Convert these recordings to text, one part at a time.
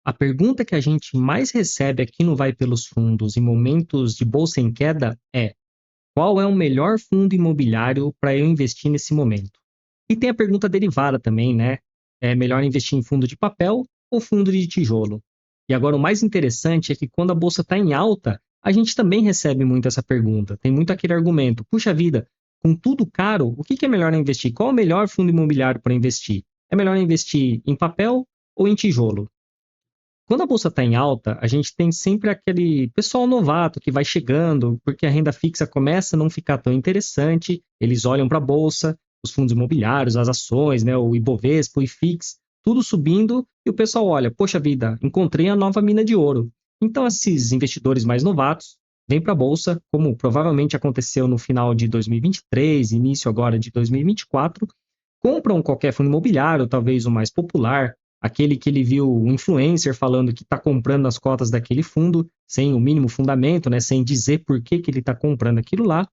A pergunta que a gente mais recebe aqui no Vai Pelos Fundos em momentos de bolsa em queda é: qual é o melhor fundo imobiliário para eu investir nesse momento? E tem a pergunta derivada também, né? É melhor investir em fundo de papel ou fundo de tijolo? E agora o mais interessante é que quando a bolsa está em alta, a gente também recebe muito essa pergunta. Tem muito aquele argumento: puxa vida, com tudo caro, o que é melhor investir? Qual é o melhor fundo imobiliário para investir? É melhor investir em papel ou em tijolo? Quando a bolsa está em alta, a gente tem sempre aquele pessoal novato que vai chegando, porque a renda fixa começa a não ficar tão interessante, eles olham para a bolsa, os fundos imobiliários, as ações, né, o Ibovespa, o IFIX, tudo subindo, e o pessoal olha, poxa vida, encontrei a nova mina de ouro. Então esses investidores mais novatos vêm para a bolsa, como provavelmente aconteceu no final de 2023, início agora de 2024, compram qualquer fundo imobiliário, talvez o mais popular, aquele que ele viu um influencer falando que está comprando as cotas daquele fundo, sem o mínimo fundamento, né, sem dizer por que ele está comprando aquilo lá.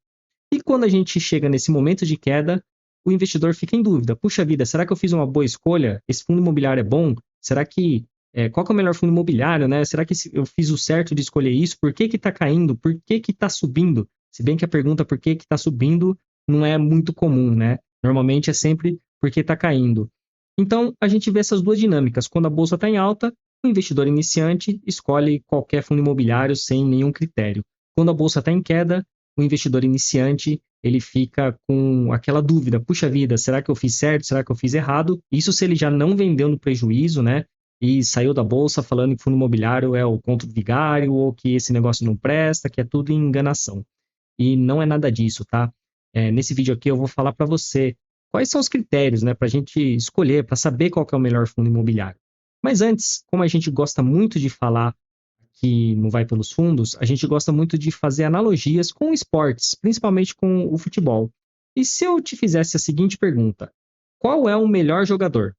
E quando a gente chega nesse momento de queda, o investidor fica em dúvida. Puxa vida, será que eu fiz uma boa escolha? Esse fundo imobiliário é bom? Será que qual que é o melhor fundo imobiliário, né? Será que eu fiz o certo de escolher isso? Por que está caindo? Por que está subindo? Se bem que a pergunta por que está subindo não é muito comum, né? Normalmente é sempre porque está caindo. Então, a gente vê essas duas dinâmicas. Quando a bolsa está em alta, o investidor iniciante escolhe qualquer fundo imobiliário sem nenhum critério. Quando a bolsa está em queda, o investidor iniciante ele fica com aquela dúvida: puxa vida, será que eu fiz certo? Será que eu fiz errado? Isso se ele já não vendeu no prejuízo, né? E saiu da bolsa falando que fundo imobiliário é o conto do vigário, ou que esse negócio não presta, que é tudo enganação. E não é nada disso, tá? Nesse vídeo aqui eu vou falar para você quais são os critérios, né, para a gente escolher, para saber qual que é o melhor fundo imobiliário. Mas antes, como a gente gosta muito de falar que não vai pelos fundos, a gente gosta muito de fazer analogias com esportes, principalmente com o futebol. E se eu te fizesse a seguinte pergunta: qual é o melhor jogador?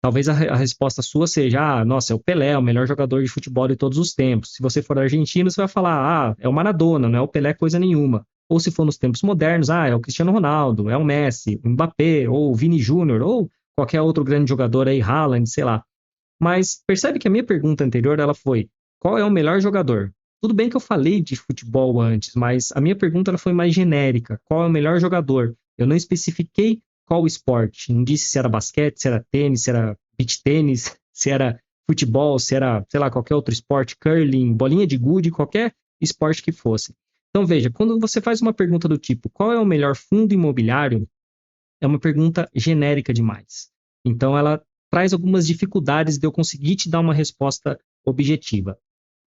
Talvez a resposta sua seja: nossa, é o Pelé, o melhor jogador de futebol de todos os tempos. Se você for argentino, você vai falar: é o Maradona, não é o Pelé coisa nenhuma. Ou se for nos tempos modernos, é o Cristiano Ronaldo, é o Messi, o Mbappé, ou o Vini Júnior, ou qualquer outro grande jogador aí, Haaland, sei lá. Mas percebe que a minha pergunta anterior ela foi: qual é o melhor jogador? Tudo bem que eu falei de futebol antes, mas a minha pergunta ela foi mais genérica: qual é o melhor jogador? Eu não especifiquei qual esporte, não disse se era basquete, se era tênis, se era beach tênis, se era futebol, se era, sei lá, qualquer outro esporte, curling, bolinha de gude, qualquer esporte que fosse. Então veja, quando você faz uma pergunta do tipo: qual é o melhor fundo imobiliário? É uma pergunta genérica demais. Então, ela traz algumas dificuldades de eu conseguir te dar uma resposta objetiva.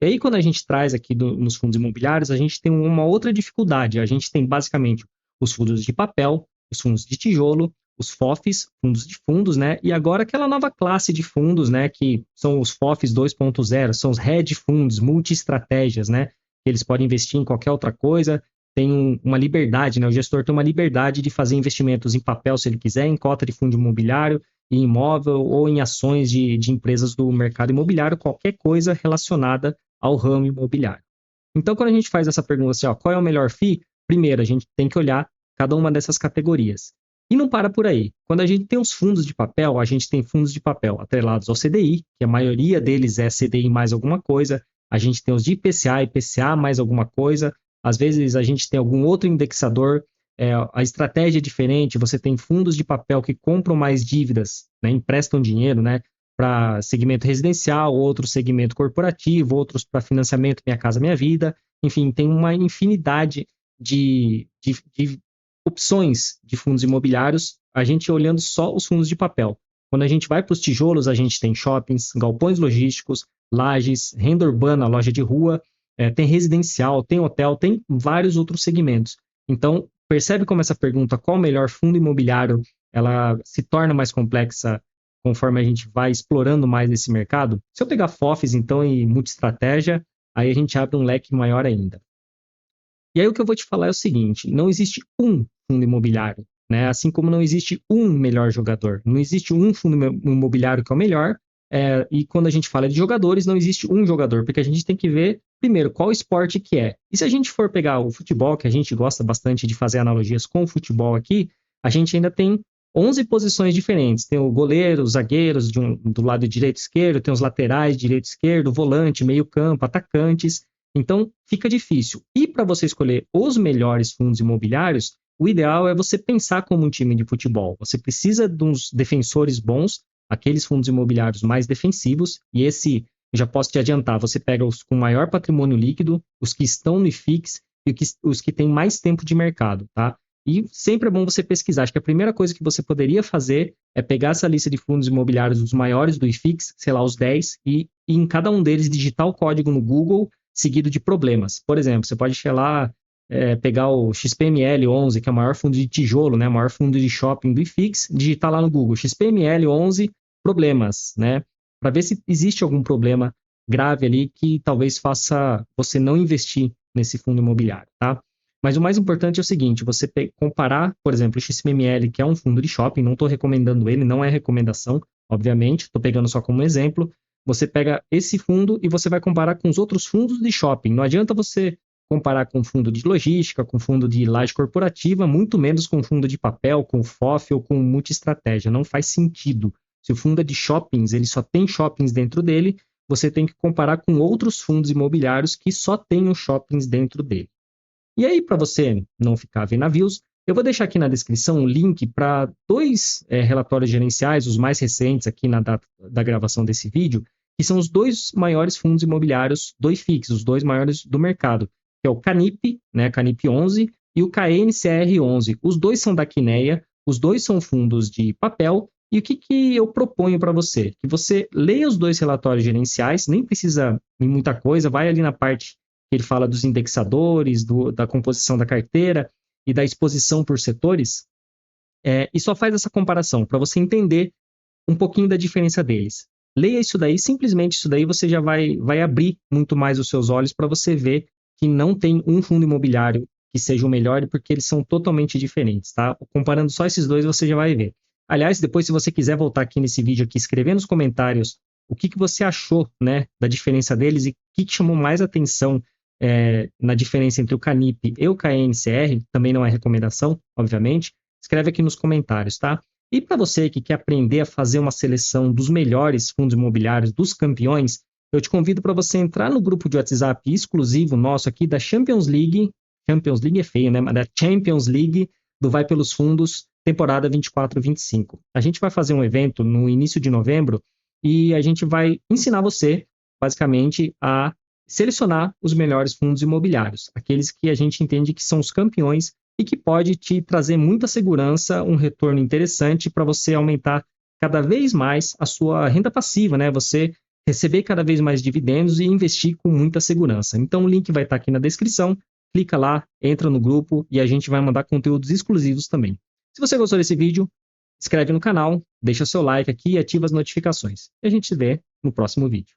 E aí, quando a gente traz aqui nos fundos imobiliários, a gente tem uma outra dificuldade. A gente tem basicamente os fundos de papel, os fundos de tijolo, os FOFs, fundos de fundos, né? E agora aquela nova classe de fundos, né? Que são os FOFs 2.0, são os hedge funds, multi-estratégias, né? Eles podem investir em qualquer outra coisa, tem uma liberdade, né? O gestor tem uma liberdade de fazer investimentos em papel, se ele quiser, em cota de fundo imobiliário, em imóvel ou em ações de empresas do mercado imobiliário, qualquer coisa relacionada ao ramo imobiliário. Então, quando a gente faz essa pergunta assim, qual é o melhor FII? Primeiro, a gente tem que olhar cada uma dessas categorias. E não para por aí. Quando a gente tem os fundos de papel, a gente tem fundos de papel atrelados ao CDI, que a maioria deles é CDI mais alguma coisa. A gente tem os de IPCA, IPCA mais alguma coisa. Às vezes a gente tem algum outro indexador, a estratégia é diferente, você tem fundos de papel que compram mais dívidas, né, emprestam dinheiro, né, para segmento residencial, outros segmento corporativo, outros para financiamento Minha Casa Minha Vida, enfim, tem uma infinidade de opções de fundos imobiliários, a gente olhando só os fundos de papel. Quando a gente vai para os tijolos, a gente tem shoppings, galpões logísticos, lajes, renda urbana, loja de rua, tem residencial, tem hotel, tem vários outros segmentos. Então, percebe como essa pergunta, qual o melhor fundo imobiliário, ela se torna mais complexa conforme a gente vai explorando mais esse mercado? Se eu pegar FOFs, então, e multi-estratégia, aí a gente abre um leque maior ainda. E aí o que eu vou te falar é o seguinte: não existe um fundo imobiliário, né? Assim como não existe um melhor jogador. Não existe um fundo imobiliário que é o melhor, e quando a gente fala de jogadores, não existe um jogador, porque a gente tem que ver, primeiro, qual esporte que é. E se a gente for pegar o futebol, que a gente gosta bastante de fazer analogias com o futebol aqui, a gente ainda tem 11 posições diferentes. Tem o goleiro, os zagueiros do lado direito e esquerdo, tem os laterais, direito e esquerdo, volante, meio campo, atacantes. Então, fica difícil. E para você escolher os melhores fundos imobiliários, o ideal é você pensar como um time de futebol. Você precisa de uns defensores bons, aqueles fundos imobiliários mais defensivos, e esse, eu já posso te adiantar, você pega os com maior patrimônio líquido, os que estão no IFIX e os que têm mais tempo de mercado, tá? E sempre é bom você pesquisar. Acho que a primeira coisa que você poderia fazer é pegar essa lista de fundos imobiliários dos maiores do IFIX, sei lá, os 10, e em cada um deles digitar o código no Google, seguido de problemas. Por exemplo, você pode pegar o XPML 11, que é o maior fundo de tijolo, né, o maior fundo de shopping do IFIX, digitar lá no Google XPML 11 problemas, né, para ver se existe algum problema grave ali que talvez faça você não investir nesse fundo imobiliário, tá? Mas o mais importante é o seguinte, você comparar, por exemplo, o XPML, que é um fundo de shopping, não estou recomendando ele, não é recomendação, obviamente, estou pegando só como exemplo. Você pega esse fundo e você vai comparar com os outros fundos de shopping. Não adianta você comparar com fundo de logística, com fundo de laje corporativa, muito menos com fundo de papel, com FOF ou com multi-estratégia. Não faz sentido. Se o fundo é de shoppings, ele só tem shoppings dentro dele, você tem que comparar com outros fundos imobiliários que só tenham shoppings dentro dele. E aí, para você não ficar vendo navios, eu vou deixar aqui na descrição um link para dois relatórios gerenciais, os mais recentes aqui na data da gravação desse vídeo, que são os dois maiores fundos imobiliários do IFIX, os dois maiores do mercado, que é o Canip, né, Canip 11, e o KNCR 11. Os dois são da Quineia, os dois são fundos de papel, e o que eu proponho para você? Que você leia os dois relatórios gerenciais, nem precisa em muita coisa, vai ali na parte que ele fala dos indexadores, da composição da carteira e da exposição por setores, e só faz essa comparação para você entender um pouquinho da diferença deles. Leia isso daí, simplesmente isso daí você já vai abrir muito mais os seus olhos para você ver que não tem um fundo imobiliário que seja o melhor, porque eles são totalmente diferentes, tá? Comparando só esses dois, você já vai ver. Aliás, depois, se você quiser voltar aqui nesse vídeo aqui, escrever nos comentários o que você achou, né, da diferença deles e o que chamou mais atenção na diferença entre o Canip e o KNCR, também não é recomendação, obviamente, escreve aqui nos comentários, tá? E para você que quer aprender a fazer uma seleção dos melhores fundos imobiliários, dos campeões, eu te convido para você entrar no grupo de WhatsApp exclusivo nosso aqui da Champions League é feio, né? Mas da Champions League do Vai Pelos Fundos, temporada 24-25. A gente vai fazer um evento no início de novembro e a gente vai ensinar você, basicamente, a selecionar os melhores fundos imobiliários, aqueles que a gente entende que são os campeões e que pode te trazer muita segurança, um retorno interessante para você aumentar cada vez mais a sua renda passiva, né? Você receber cada vez mais dividendos e investir com muita segurança. Então o link vai estar aqui na descrição, clica lá, entra no grupo e a gente vai mandar conteúdos exclusivos também. Se você gostou desse vídeo, inscreve no canal, deixa seu like aqui e ativa as notificações. E a gente se vê no próximo vídeo.